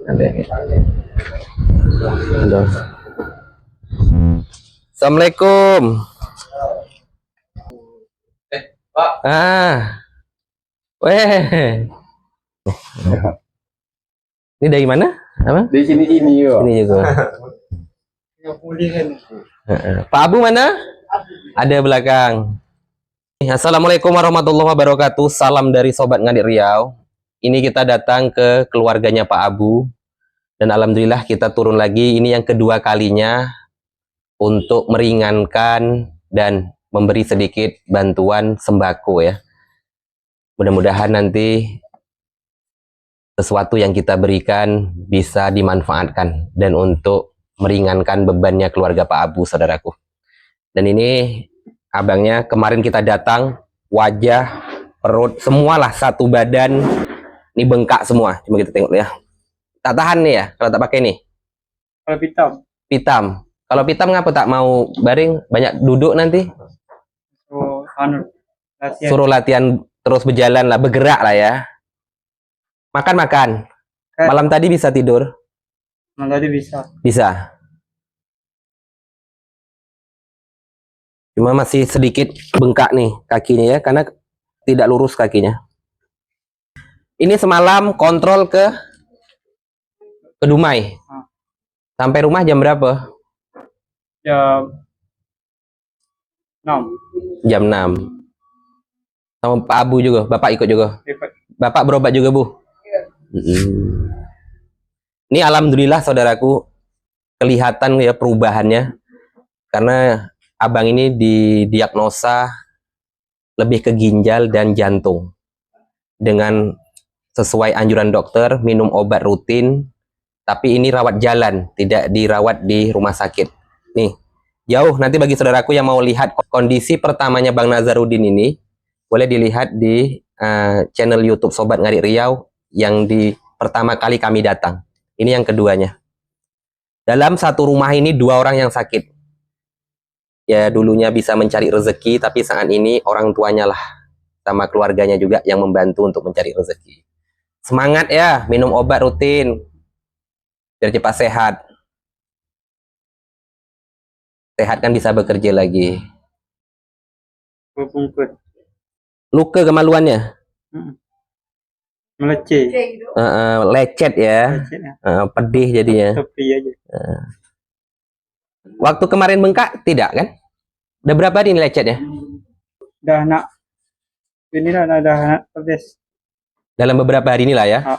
Aduh. Assalamualaikum. Pak. Weh. Ini dari mana? Apa? Di sini yo. Ini juga. Pak Abu mana? Ada belakang. Assalamualaikum warahmatullahi wabarakatuh. Salam dari Sobat Ngadik Riau. Ini kita datang ke keluarganya Pak Abu. Dan alhamdulillah kita turun lagi. Ini yang kedua kalinya untuk meringankan dan memberi sedikit bantuan sembako ya. Mudah-mudahan nanti sesuatu yang kita berikan bisa dimanfaatkan dan untuk meringankan bebannya keluarga Pak Abu, saudaraku. Dan ini abangnya, kemarin kita datang, wajah, perut, semualah satu badan. Ini bengkak semua. Coba kita tengok ya. Tak tahan nih ya, kalau tak pakai nih. Kalau pitam. Pitam. Kalau pitam ngapa tak mau baring? Banyak duduk nanti. Oh, latihan. Suruh latihan terus berjalan lah, bergerak lah ya. Makan. Malam tadi bisa tidur? Malam tadi bisa. Bisa. Cuma masih sedikit bengkak nih kakinya ya, karena tidak lurus kakinya. Ini semalam kontrol ke Dumai. Sampai rumah jam berapa? Jam 6. Jam 6. Sama Pak Abu juga, Bapak ikut juga. Bapak berobat juga, Bu? Iya. Ini alhamdulillah saudaraku, kelihatan ya perubahannya. Karena abang ini didiagnosa lebih ke ginjal dan jantung. Dengan sesuai anjuran dokter, minum obat rutin, tapi ini rawat jalan, tidak dirawat di rumah sakit. Nih, jauh. Nanti bagi saudaraku yang mau lihat kondisi pertamanya Bang Nazarudin ini, boleh dilihat di channel YouTube Sobat Ngadik Riau yang di pertama kali kami datang. Ini yang keduanya. Dalam satu rumah ini 2 orang yang sakit. Ya dulunya bisa mencari rezeki, tapi saat ini orang tuanya lah sama keluarganya juga yang membantu untuk mencari rezeki. Semangat ya, minum obat rutin biar cepat sehat. Sehat kan bisa bekerja lagi. Bungkut. Luka kemaluannya? Meleceh. Lecet ya. Pedih jadinya. Tepi aja. Waktu kemarin bengkak tidak kan? Udah berapa hari ini lecetnya? Dah nak. Inilah dah nak habis. Dalam beberapa hari inilah ya.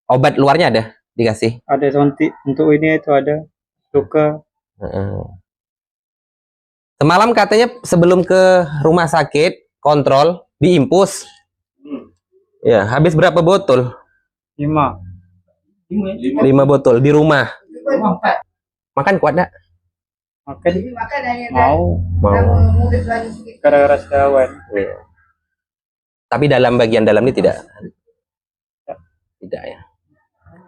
Obat luarnya ada dikasih? Ada suntik untuk ini itu ada luka. Semalam katanya sebelum ke rumah sakit kontrol diimpus. Ya, habis berapa botol? 5 botol di rumah. Makan kuat enggak? Makan mau gara-gara sekawan. Ya. Tapi dalam bagian dalam ini tidak ya.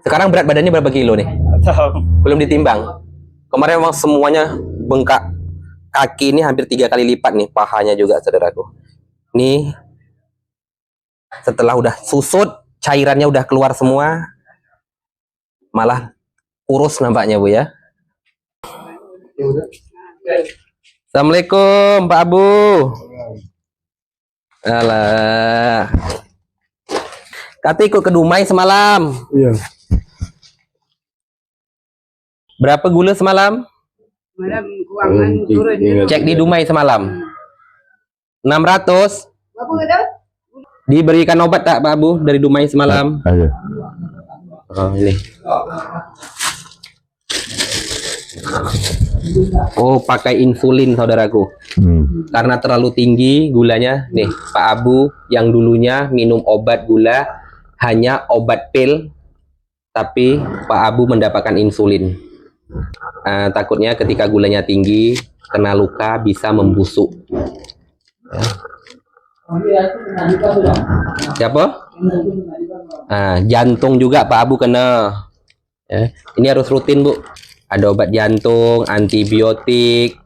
Sekarang berat badannya berapa kilo nih? Tahu. Belum ditimbang. Kemarin memang semuanya bengkak. Kaki ini hampir 3 kali lipat nih, pahanya juga saudaraku. Nih setelah udah susut, cairannya udah keluar semua, malah kurus nampaknya, Bu ya. Assalamualaikum Pak Abu. Alah. Kata ikut ke Dumai semalam. Iya. Berapa gula semalam? Malam keuangan turun. Cek di Dumai semalam. 600. Berapa kata? Diberikan obat tak Pak Abu dari Dumai semalam? Ada. Oh, ini. Oh, pakai insulin saudaraku. Karena terlalu tinggi gulanya. Nih, Pak Abu yang dulunya minum obat gula hanya obat pil, tapi Pak Abu mendapatkan insulin. Takutnya ketika gulanya tinggi, kena luka bisa membusuk. Siapa? Jantung juga Pak Abu kena. Ya. Ini harus rutin, Bu. Ada obat jantung, antibiotik,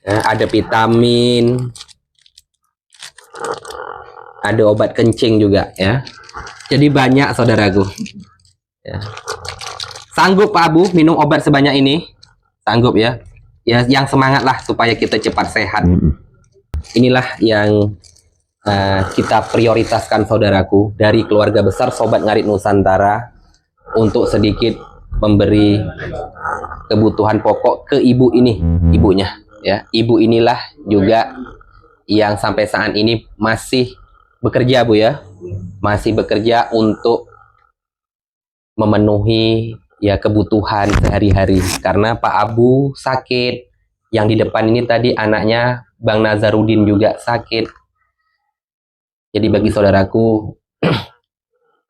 ya, ada vitamin, ada obat kencing juga ya. Jadi banyak saudaraku. Ya. Sanggup Pak Abu minum obat sebanyak ini? Sanggup ya? Ya, yang semangat lah supaya kita cepat sehat. Inilah yang kita prioritaskan saudaraku dari keluarga besar Sobat Ngarit Nusantara untuk sedikit memberi kebutuhan pokok ke ibu ini, ibunya ya. Ibu inilah juga yang sampai saat ini masih bekerja Bu ya, masih bekerja untuk memenuhi ya kebutuhan sehari-hari karena Pak Abu sakit. Yang di depan ini tadi anaknya Bang Nazarudin juga sakit. Jadi bagi saudaraku,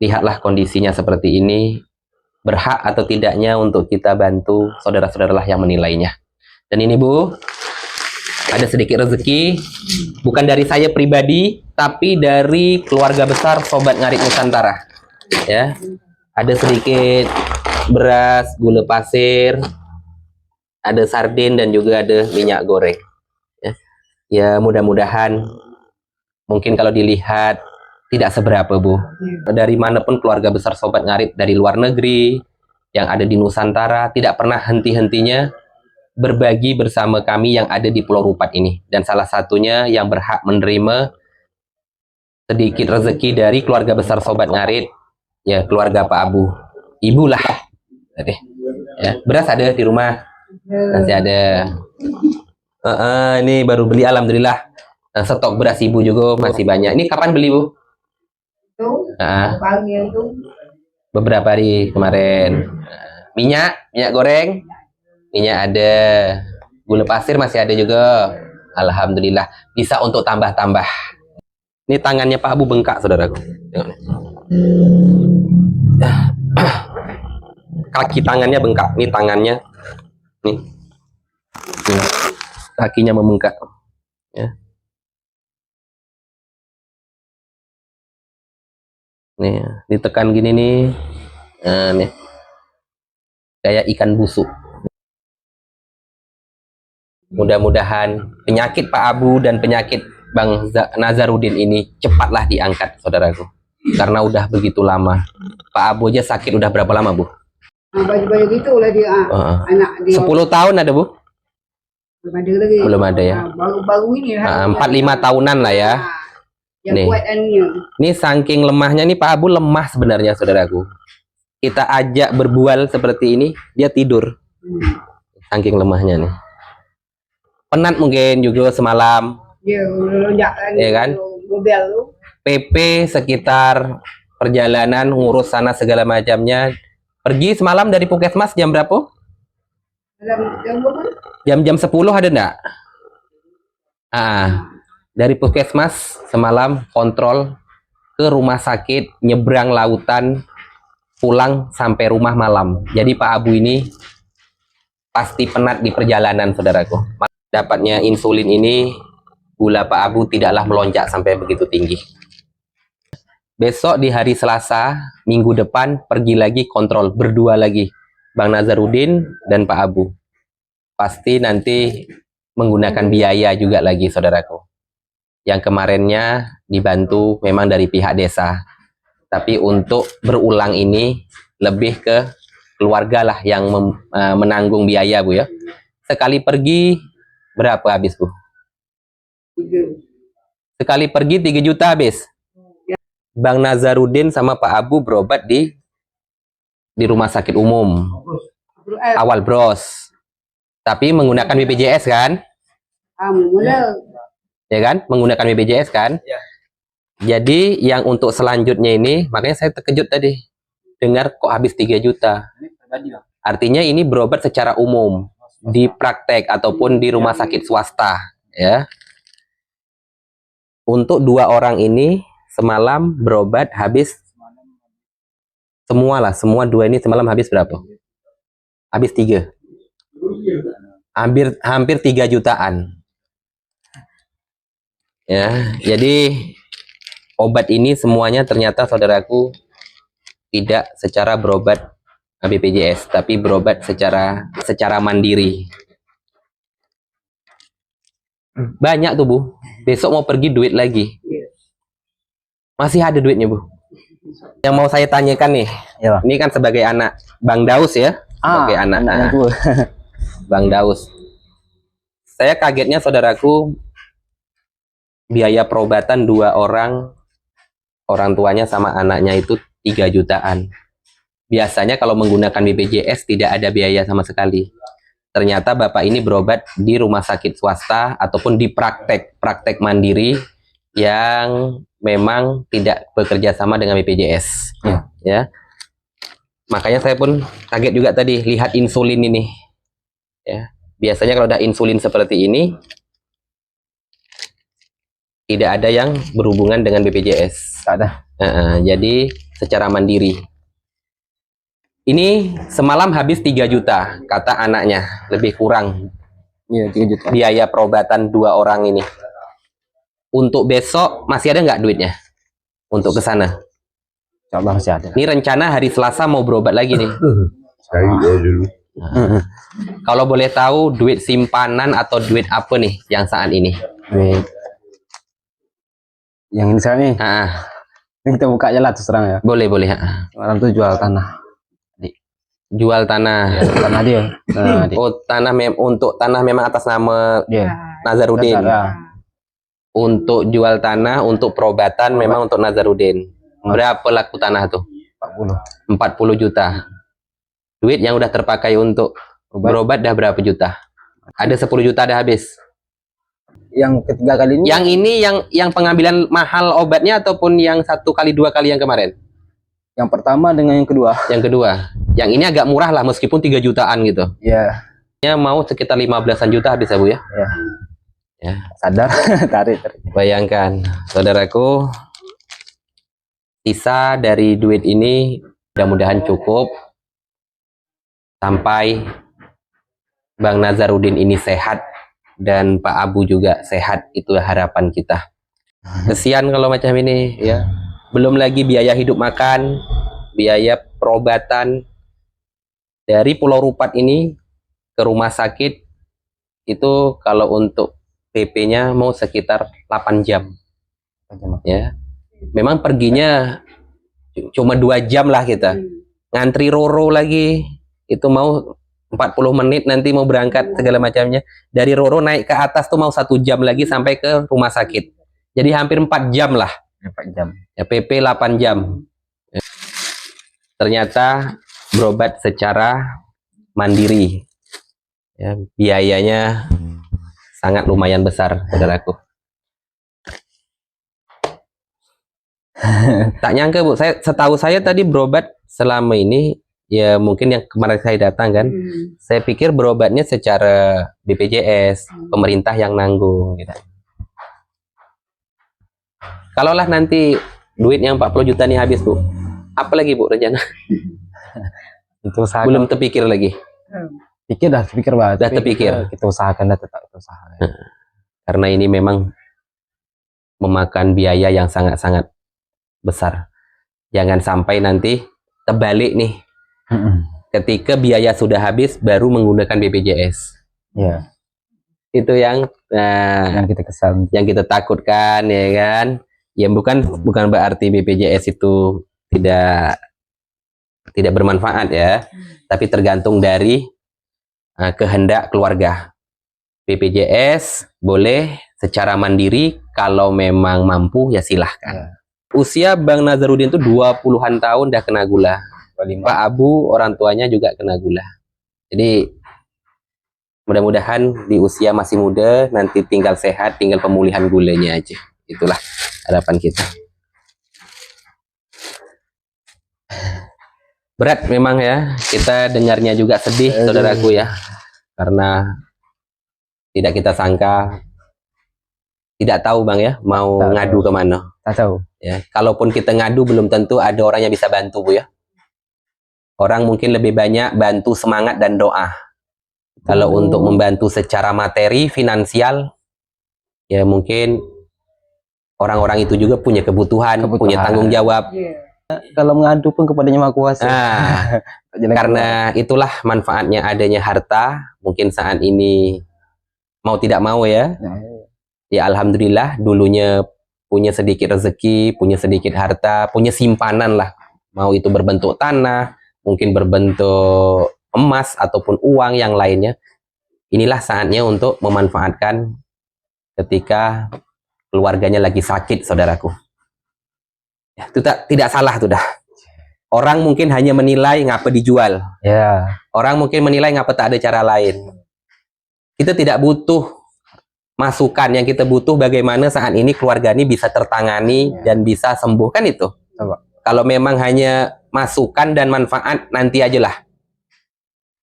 lihatlah kondisinya seperti ini, berhak atau tidaknya untuk kita bantu, saudara-saudaralah yang menilainya. Dan ini Bu, ada sedikit rezeki, bukan dari saya pribadi, tapi dari keluarga besar Sobat Ngarit Nusantara. Ya, ada sedikit beras, gula pasir, ada sarden dan juga ada minyak goreng. Ya mudah-mudahan, mungkin kalau dilihat tidak seberapa Bu. Dari manapun keluarga besar Sobat Ngarit, dari luar negeri, yang ada di Nusantara, tidak pernah henti-hentinya berbagi bersama kami yang ada di Pulau Rupat ini. Dan salah satunya yang berhak menerima sedikit rezeki dari keluarga besar Sobat Ngarit, ya keluarga Pak Abu. Ibu lah. Ya, beras ada di rumah. Masih ada. Ini baru beli alhamdulillah. Stok beras ibu juga masih banyak. Ini kapan beli Bu? Beberapa hari kemarin. Minyak goreng, minyak ada, gula pasir masih ada juga. Alhamdulillah bisa untuk tambah-tambah. Ini tangannya Pak Abu bengkak saudaraku. Kaki tangannya bengkak. Ini tangannya, nih, kakinya membengkak. Ya. Nih, ditekan gini nih. Nah, nih. Kayak ikan busuk. Mudah-mudahan penyakit Pak Abu dan penyakit Bang Nazarudin ini cepatlah diangkat, saudaraku. Karena udah begitu lama. Pak Abu aja sakit udah berapa lama, Bu? Baju-baju gitu lah dia. Anak dia. 10 tahun ada, Bu? Belum ada lagi. Belum ada ya. Baru-baru ini. 4-5 tahunan lah ya. Yang Nih. kuat annya. Ini saking lemahnya nih Pak Abu lemah sebenarnya, saudaraku. Kita ajak berbual seperti ini, dia tidur. Saking lemahnya nih. Penat mungkin juga semalam. Dia lonjak kan. Iya kan? Mobil lu. PP sekitar perjalanan ngurus sana segala macamnya. Pergi semalam dari Puskesmas jam berapa? Jam 10 ada enggak? Dari Puskesmas semalam kontrol ke rumah sakit, nyebrang lautan, pulang sampai rumah malam. Jadi Pak Abu ini pasti penat di perjalanan, saudaraku. Dapatnya insulin ini, gula Pak Abu tidaklah melonjak sampai begitu tinggi. Besok di hari Selasa, minggu depan pergi lagi kontrol, berdua lagi. Bang Nazarudin dan Pak Abu. Pasti nanti menggunakan biaya juga lagi, saudaraku. Yang kemarinnya dibantu memang dari pihak desa. Tapi untuk berulang ini, lebih ke keluarga lah yang menanggung biaya, Bu ya. Sekali pergi, berapa habis, Bu? 3. Sekali pergi 3 juta habis. Bang Nazarudin sama Pak Abu berobat di rumah sakit umum. Awal bros. Tapi menggunakan BPJS kan? Ya kan? Menggunakan BPJS kan? Ya. Jadi yang untuk selanjutnya ini, makanya saya terkejut tadi. Dengar kok habis 3 juta. Artinya ini berobat secara umum. Di praktek ataupun di rumah sakit swasta. Ya. Untuk 2 orang ini, semalam berobat habis semua 2 ini semalam habis berapa? Habis 3. Hampir 3 jutaan. Ya, jadi obat ini semuanya ternyata saudaraku tidak secara berobat BPJS, tapi berobat secara mandiri. Banyak tuh, Bu. Besok mau pergi duit lagi. Masih ada duitnya, Bu. Yang mau saya tanyakan nih, Ya. ini kan sebagai anak Bang Daus ya, sebagai anak anaknya gue. Bang Daus. Saya kagetnya saudaraku, biaya perobatan 2 orang tuanya sama anaknya itu 3 jutaan. Biasanya kalau menggunakan BPJS tidak ada biaya sama sekali. Ternyata bapak ini berobat di rumah sakit swasta ataupun di praktek mandiri yang memang tidak bekerja sama dengan BPJS. Ya. Makanya saya pun kaget juga tadi lihat insulin ini. Ya. Biasanya kalau ada insulin seperti ini tidak ada yang berhubungan dengan BPJS. Tak ada. Jadi secara mandiri. Ini semalam habis 3 juta, kata anaknya. Lebih kurang Iya, 3 juta. biaya perobatan 2 orang ini. Untuk besok masih ada nggak duitnya? Untuk ke sana? Insyaallah masih ada. Ini rencana hari Selasa mau berobat lagi nih. Cari dulu. Kalau boleh tahu duit simpanan atau duit apa nih yang saat ini? Duit. Yang ini sekarang nih. Ini kita buka aja lah terus terang ya. Boleh. Orang tuh jual tanah. Jual tanah. Tanah dia. Nah, Oh, untuk tanah memang atas nama dia. Nazarudin. Dasar, Untuk jual tanah, untuk perobatan memang untuk Nazarudin. Berapa laku tanah tuh? 40 juta. Duit yang udah terpakai untuk berobat dah berapa juta? Ada 10 juta dah habis. Yang ketiga kali ini. Yang ini yang pengambilan mahal obatnya ataupun yang 1 kali 2 kali yang kemarin? Yang pertama dengan yang kedua. Yang kedua. Yang ini agak murah lah meskipun 3 jutaan gitu. Ya. Ya mau sekitar 15-an juta habis ya Bu ya? Ya. Sadar. tarik. Bayangkan saudaraku, sisa dari duit ini mudah-mudahan cukup sampai Bang Nazarudin ini sehat dan Pak Abu juga sehat, itu harapan kita. Kesian kalau macam ini ya. Belum lagi biaya hidup makan, biaya perobatan dari Pulau Rupat ini ke rumah sakit itu kalau untuk PP-nya mau sekitar 8 jam. Ya. Memang perginya cuma 2 jam lah kita. Ngantri Roro lagi itu mau 40 menit nanti mau berangkat segala macamnya. Dari Roro naik ke atas tuh mau 1 jam lagi sampai ke rumah sakit. Jadi hampir 4 jam lah. 4 jam. Ya, PP 8 jam. Ternyata berobat secara mandiri. Ya, biayanya sangat lumayan besar, saudaraku. Tak nyangka Bu, setahu saya tadi berobat selama ini ya mungkin yang kemarin saya datang kan, saya pikir berobatnya secara BPJS, pemerintah yang nanggung gitu. Kalaulah nanti duitnya 40 juta nih habis Bu, apa lagi Bu rencana? Itu usaha. Belum terpikir lagi. Pikir banget. Dah terpikir. Kita usahakan dah tetap usaha. Karena ini memang memakan biaya yang sangat-sangat besar. Jangan sampai nanti terbalik nih. Ketika biaya sudah habis baru menggunakan BPJS. Ya. Itu yang Yang kita kesan. yang kita takutkan ya kan. Ya bukan berarti BPJS itu tidak bermanfaat ya. Tapi tergantung dari kehendak keluarga. BPJS boleh secara mandiri, kalau memang mampu ya silahkan. Usia Bang Nazarudin itu 20-an tahun dah kena gula. Pak Abu orang tuanya juga kena gula. Jadi mudah-mudahan di usia masih muda nanti tinggal sehat, tinggal pemulihan gulanya aja. Itulah harapan kita. Berat memang ya, kita dengarnya juga sedih saudaraku ya. Karena tidak kita sangka, tidak tahu Bang ya, mau ngadu kemana. Tak tahu. Ya, kalaupun kita ngadu belum tentu ada orang yang bisa bantu Bu ya. Orang mungkin lebih banyak bantu semangat dan doa. Kalau untuk membantu secara materi, finansial, ya mungkin orang-orang itu juga punya kebutuhan, punya tanggung jawab. Kalau mengadu pun kepada Yang Maha Kuasa. Karena itulah manfaatnya adanya harta. Mungkin saat ini mau tidak mau ya. Ya alhamdulillah dulunya punya sedikit rezeki, punya sedikit harta, punya simpanan lah. Mau itu berbentuk tanah, mungkin berbentuk emas ataupun uang yang lainnya. Inilah saatnya untuk memanfaatkan ketika keluarganya lagi sakit, saudaraku. Ya, itu tidak salah tuh dah. Orang mungkin hanya menilai ngapa dijual. Ya. Orang mungkin menilai ngapa tak ada cara lain. Kita tidak butuh masukan, yang kita butuh bagaimana saat ini keluarga ini bisa tertangani dan bisa sembuh, kan itu. Coba. Kalau memang hanya masukan dan manfaat, nanti aja lah.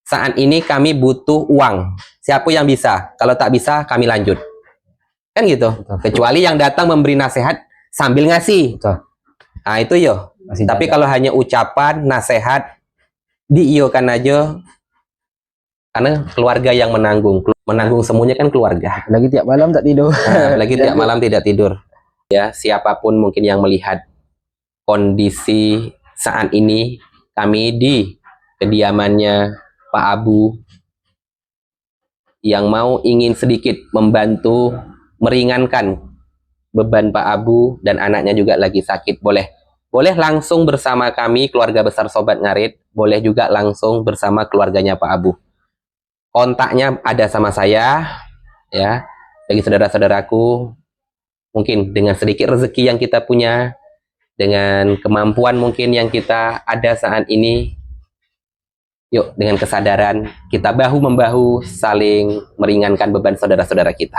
Saat ini kami butuh uang. Siapa yang bisa? Kalau tak bisa, kami lanjut. Kan gitu. Betul. Kecuali yang datang memberi nasihat sambil ngasih. Betul. Nah itu yo. Masih Tapi jaga. kalau hanya ucapan, nasihat, diiokan aja. Karena keluarga yang menanggung. Menanggung semuanya kan keluarga. Lagi tiap malam tak tidur. Nah, lagi tiap malam tidak tidur. Ya, siapapun mungkin yang melihat kondisi saat ini, kami di kediamannya Pak Abu, yang mau ingin sedikit membantu meringankan beban Pak Abu dan anaknya juga lagi sakit, boleh langsung bersama kami keluarga besar Sobat Ngarit, boleh juga langsung bersama keluarganya Pak Abu. Kontaknya ada sama saya, ya. Bagi saudara-saudaraku, mungkin dengan sedikit rezeki yang kita punya, dengan kemampuan mungkin yang kita ada saat ini, yuk dengan kesadaran kita bahu-membahu saling meringankan beban saudara-saudara kita.